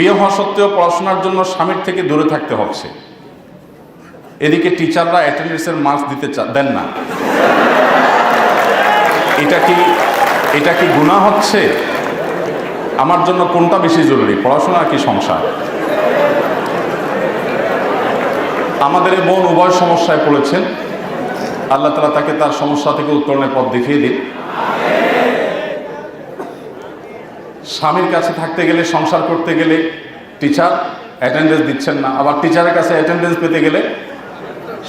বিয়ে হওয়া সত্ত্বেও পড়াশোনার জন্য স্বামীর থেকে দূরে থাকতে হচ্ছে, এদিকে টিচাররা অ্যাটেন্ডেন্সের মার্কস দিতে দেন না, এটা কি গুনাহ হচ্ছে? আমার জন্য কোনটা বেশি জরুরি, পড়াশোনা কি সংসার? আমাদের এই বোন উভয় সমস্যায় পড়েছেন। আল্লাহ তাআলা তাকে তার সমস্যা থেকে উত্তরণের পথ দেখিয়ে দিন। স্বামীর কাছে থাকতে গেলে, সংসার করতে গেলে টিচার অ্যাটেন্ডেন্স দিচ্ছেন না, আবার টিচারের কাছে অ্যাটেন্ডেন্স পেতে গেলে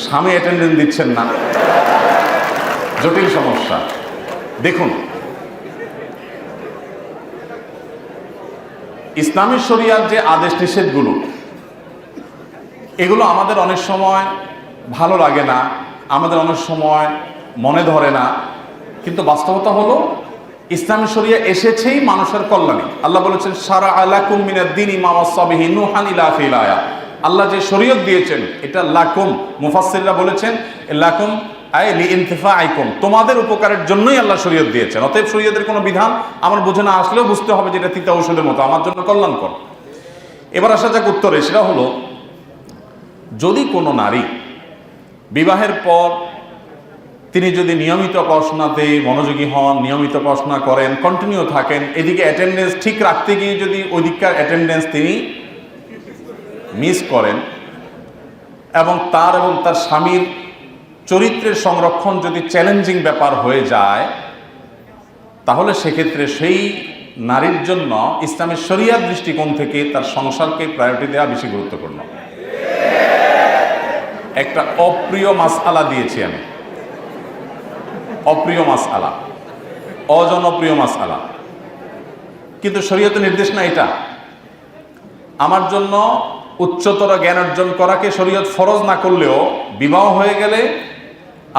স্বামী অ্যাটেন্ডেন্স দিচ্ছেন না। জটিল সমস্যা। দেখুন, ইসলামী শরিয়ার যে আদেশ নিষেধগুলো, এগুলো আমাদের অনেক সময় ভালো লাগে না, আমাদের অনেক সময় মনে ধরে না, কিন্তু বাস্তবতা হলো ইসলামী শরিয়া এসেছেই মানুষের কল্যাণে। আল্লাহ বলেছেন শারা আলাকুম মিনাদ-দীনি মা ওয়াসা বিহি নূহান ইলা আখিল আয়া। আল্লাহ যে শরীয়ত দিয়েছেন এটা লাকুম, মুফাসসিররা বলেছেন লাকুম আই লিইনতিফাইকুম, তোমাদের উপকারের জন্যই আল্লাহ শরীয়ত দিয়েছেন। অতএব শরীয়তের কোনো বিধান আমার বুঝে না আসলেও বুঝতে হবে যে এটা তিতা ঔষধের মতো, আমার জন্য কল্যাণকর। এবার আসা যাক উত্তরে। সেটা হলো, যদি কোনো নারী বিবাহের পর তিনি যদি নিয়মিত পড়াশোনাতে মনোযোগী হন, নিয়মিত পড়াশোনা করেন, কন্টিনিউ থাকেন, এদিকে অ্যাটেন্ডেন্স ঠিক রাখতে গিয়ে যদি ওইদিককার অ্যাটেন্ডেন্স তিনি মিস করেন এবং তার স্বামীর চরিত্রের সংরক্ষণ যদি চ্যালেঞ্জিং ব্যাপার হয়ে যায়, তাহলে সেক্ষেত্রে সেই নারীর জন্য ইসলামের শরিয়ার দৃষ্টিকোণ থেকে তার সংসারকে প্রায়োরিটি দেওয়া বেশি গুরুত্বপূর্ণ। একটা অপ্রিয় মাসআলা দিয়েছি আমি, অপ্রিয় মাসআলা, অজনপ্রিয় মাসআলা, কিন্তু শরীয়তের নির্দেশ না এটা। আমার জন্য উচ্চতর জ্ঞান অর্জন করাকে শরীয়ত ফরজ না করলেও বিবাহ হয়ে গেলে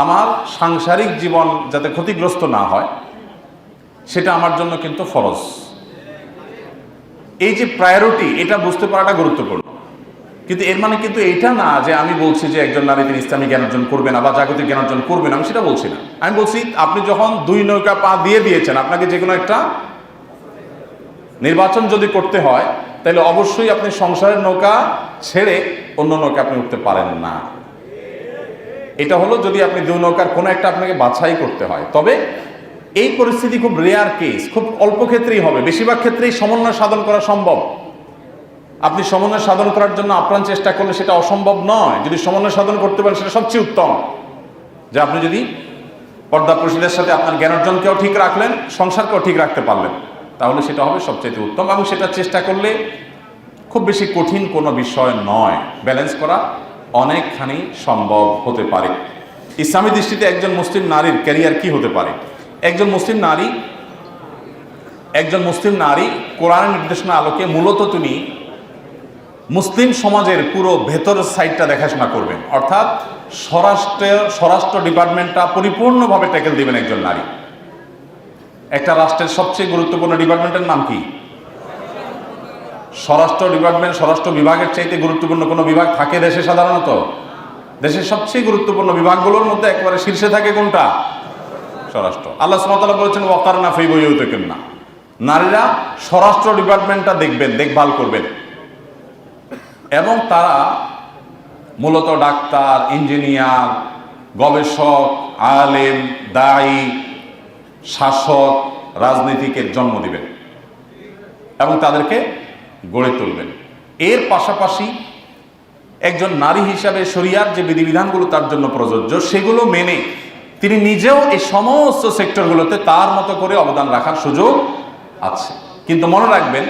আমার সাংসারিক জীবন যাতে ক্ষতিগ্রস্ত না হয় সেটা আমার জন্য কিন্তু ফরজ। এই যে প্রায়োরিটি, এটা বুঝতে পারাটা গুরুত্বপূর্ণ। কিন্তু এর মানে কিন্তু এইটা না যে আমি বলছি যে একজন নারী তিনি ইসলামিক জ্ঞান অর্জন করবে না বা জাগতিক জ্ঞান অর্জন করবে না, আমি সেটা বলছি না। আমি বলছি আপনি যখন দুই নৌকা পা দিয়ে দিয়েছেন, আপনাকে যে কোনো একটা নির্বাচন যদি করতে হয়, তাহলে অবশ্যই আপনি সংসারের নৌকা ছেড়ে অন্য নৌকা আপনি উঠতে পারেন না। এটা হলো যদি আপনি দুই নৌকার কোনো একটা আপনাকে বাছাই করতে হয়। তবে এই পরিস্থিতি খুব রেয়ার কেস, খুব অল্প ক্ষেত্রেই হবে। বেশিরভাগ ক্ষেত্রেই সমন্বয় সাধন করা সম্ভব। আপনি সমন্বয় সাধন করার জন্য আপ্রাণ চেষ্টা করলে সেটা অসম্ভব নয়। যদি সমন্বয় সাধন করতে পারেন সেটা সবচেয়ে উত্তম। যে আপনি যদি পর্দা প্রশীলের সাথে আপনার জ্ঞান অর্জনকেও ঠিক রাখলেন, সংসারকেও ঠিক রাখতে পারলেন, তাহলে সেটা হবে সবচেয়ে উত্তম। এবং সেটা চেষ্টা করলে খুব বেশি কঠিন কোনো বিষয় নয়, ব্যালেন্স করা অনেকখানি সম্ভব হতে পারে। ইসলামী দৃষ্টিতে একজন মুসলিম নারীর ক্যারিয়ার কি হতে পারে? একজন মুসলিম নারী কোরআনের নির্দেশনা আলোকে মূলত তিনি মুসলিম সমাজের পুরো ভেতরের সাইডটা দেখাশোনা করবেন, অর্থাৎ স্বরাষ্ট্র ডিপার্টমেন্টটা পরিপূর্ণভাবে ট্যাকেল দিবেন একজন নারী। একটা রাষ্ট্রের সবচেয়ে গুরুত্বপূর্ণ ডিপার্টমেন্টের নাম কি? স্বরাষ্ট্র ডিপার্টমেন্ট। স্বরাষ্ট্র বিভাগের চাইতে গুরুত্বপূর্ণ কোনো বিভাগ থাকে দেশে? সাধারণত দেশের সবচেয়ে গুরুত্বপূর্ণ বিভাগগুলোর মধ্যে একেবারে শীর্ষে থাকে কোনটা? স্বরাষ্ট্র। আল্লাহ সুবহানাহু ওয়া তাআলা বলেছেন ওয়াকারনা ফি বুয়ুতিকুন্না, নারীরা স্বরাষ্ট্র ডিপার্টমেন্টটা দেখবেন, দেখভাল করবেন। এবং তারা মূলত ডাক্তার, ইঞ্জিনিয়ার, গবেষক, আলেম, দায়ী, শাসক, রাজনীতিকের জন্ম দিবেন এবং তাদেরকে গড়ে তুলবেন। এর পাশাপাশি একজন নারী হিসাবে শরিয়ার যে বিধিবিধানগুলো তার জন্য প্রযোজ্য, সেগুলো মেনে তিনি নিজেও এই সমস্ত সেক্টরগুলোতে তার মতো করে অবদান রাখার সুযোগ আছে। কিন্তু মনে রাখবেন,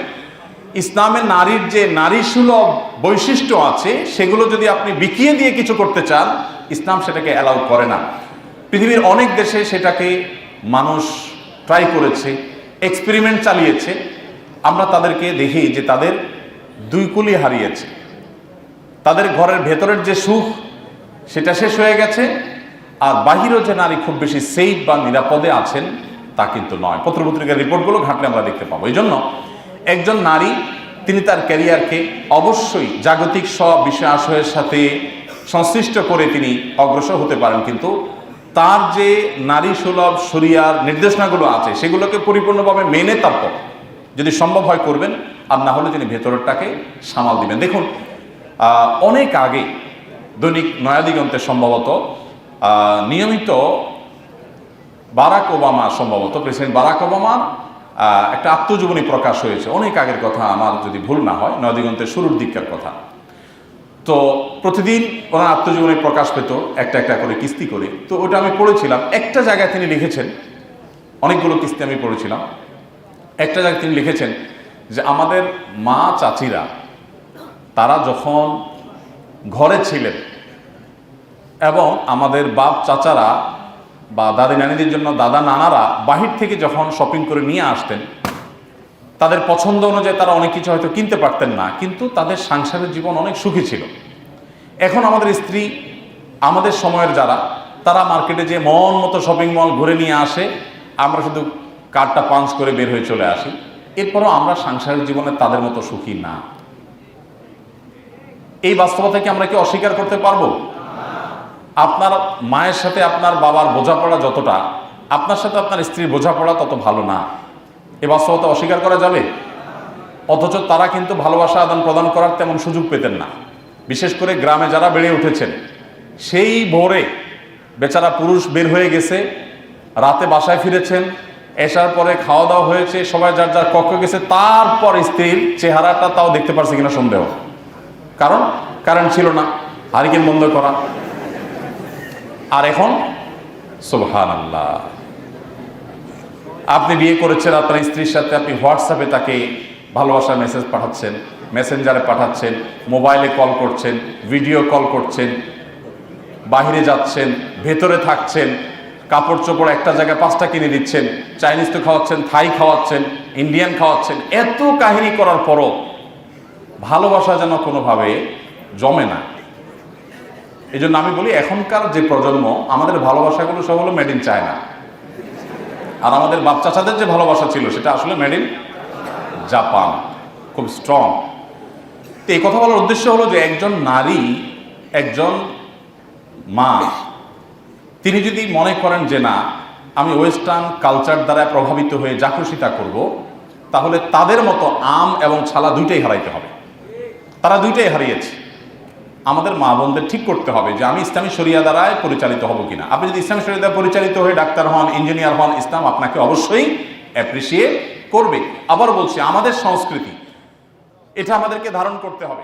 ইসলামে নারীর যে নারী সুলভ বৈশিষ্ট্য আছে, সেগুলো যদি আপনি বিকিয়ে দিয়ে কিছু করতে চান, ইসলাম সেটাকে অ্যালাউ করে না। পৃথিবীর অনেক দেশে সেটাকে মানুষ ট্রাই করেছে, এক্সপেরিমেন্ট চালিয়েছে। আমরা তাদেরকে দেখি যে তাদের দুই কুলি হারিয়েছে। তাদের ঘরের ভেতরের যে সুখ সেটা শেষ হয়ে গেছে, আর বাহিরেও যে নারী খুব বেশি সেফ বা নিরাপদে আছেন তা কিন্তু নয়। পত্রপত্রিকার রিপোর্টগুলো ঘাটলে আমরা দেখতে পাবো। এই জন্য একজন নারী তিনি তার ক্যারিয়ারকে অবশ্যই জাগতিক সব বিষয় আশয়ের সাথে সংশ্লিষ্ট করে তিনি অগ্রসর হতে পারেন, কিন্তু তার যে নারী সুলভ শরিয়ার নির্দেশনাগুলো আছে সেগুলোকে পরিপূর্ণভাবে মেনে তারপর যদি সম্ভব হয় করবেন। আর না হলে তিনি ভেতরেরটাকে সামাল দিবেন। দেখুন, অনেক আগে দৈনিক নয়া দিগন্তে সম্ভবত নিয়মিত বারাক ওবামা, সম্ভবত প্রেসিডেন্ট বারাক ওবামার একটা আত্মজীবনী প্রকাশ হয়েছে, অনেক আগের কথা, আমার যদি ভুল না হয় নয়া দিগন্তের শুরুর দিককার কথা। তো প্রতিদিন ওনার আত্মজীবনী প্রকাশ পেত একটা একটা করে কিস্তি করে। তো ওটা আমি পড়েছিলাম। একটা জায়গায় তিনি লিখেছেন, অনেকগুলো কিস্তি আমি পড়েছিলাম, একটা জায়গায় তিনি লিখেছেন যে আমাদের মা চাচিরা তারা যখন ঘরে ছিলেন এবং আমাদের বাপ চাচারা বা দাদি নানিদের জন্য দাদা নানারা বাহির থেকে যখন শপিং করে নিয়ে আসতেন, তাদের পছন্দ অনুযায়ী তারা অনেক কিছু হয়তো কিনতে পারতেন না, কিন্তু তাদের সংসারের জীবন অনেক সুখী ছিল। এখন আমাদের স্ত্রী, আমাদের সময়ের যারা, তারা মার্কেটে যে মন মতো শপিং মল ঘুরে নিয়ে আসে, আমরা শুধু কার্ডটা পাঞ্চ করে বের হয়ে চলে আসি। এরপরও আমরা সংসারের জীবনে তাদের মতো সুখী না। এই বাস্তবতাকে আমরা কি অস্বীকার করতে পারবো? আপনার মায়ের সাথে আপনার বাবার বোঝাপড়া যতটা, আপনার সাথে আপনার স্ত্রীর বোঝাপড়া তত ভালো না। এই বাস্তবতা অস্বীকার করা যাবে? অথচ তারা কিন্তু ভালোবাসা আদান প্রদান করার তেমন সুযোগ পেতেন না। বিশেষ করে গ্রামে যারা বেড়ে উঠেছেন, সেই ভোরে বেচারা পুরুষ বের হয়ে গেছে, রাতে বাসায় ফিরেছেন, এসার পরে খাওয়া দাওয়া হয়েছে, সবাই যার যার কক্ষে গেছে, তারপর স্ত্রীর চেহারাটা তাও দেখতে পারছে কিনা সন্দেহ। কারণ কারেন্ট ছিল না, হারিকেন বন্ধ করা। আর এখন সুবহানাল্লাহ, আপনি বিয়ে করেছেন, আপনার স্ত্রীর সাথে আপনি হোয়াটসঅ্যাপে তাকে ভালোবাসার মেসেজ পাঠাচ্ছেন, মেসেঞ্জারে পাঠাচ্ছেন, মোবাইলে কল করছেন, ভিডিও কল করছেন, বাহিরে যাচ্ছেন, ভেতরে থাকছেন, কাপড় চোপড় একটা জায়গায় 5টা কিনে দিচ্ছেন, চাইনিজ তো খাওয়াচ্ছেন, থাই খাওয়াচ্ছেন, ইন্ডিয়ান খাওয়াচ্ছেন। এত কাহিনী করার পরও ভালোবাসা যেন কোনোভাবে জমে না। এই জন্য আমি বলি, এখনকার যে প্রজন্ম, আমাদের ভালোবাসাগুলো সব হলো মেড ইন চায়না, আর আমাদের বাপ চাচাদের যে ভালোবাসা ছিল সেটা আসলে মেড ইন জাপান, খুব স্ট্রং। তো এই কথা বলার উদ্দেশ্য হলো যে একজন নারী, একজন মা, তিনি যদি মনে করেন যে না, আমি ওয়েস্টার্ন কালচার দ্বারা প্রভাবিত হয়ে যা খুশি তা করব, তাহলে তাদের মতো আম এবং ছালা দুইটাই হারাইতে হবে। তারা দুইটাই হারিয়েছে। আমাদের মা বোনদের ঠিক করতে হবে যে আমি ইসলামী শরিয়া দ্বারায় পরিচালিত হব কিনা। আপনি যদি ইসলামী শরিয়া দ্বারা পরিচালিত হয়ে ডাক্তার হন, ইঞ্জিনিয়ার হন, ইসলাম আপনাকে অবশ্যই অ্যাপ্রিসিয়েট করবে। আবার বলছি, আমাদের সংস্কৃতি, এটা আমাদেরকে ধারণ করতে হবে।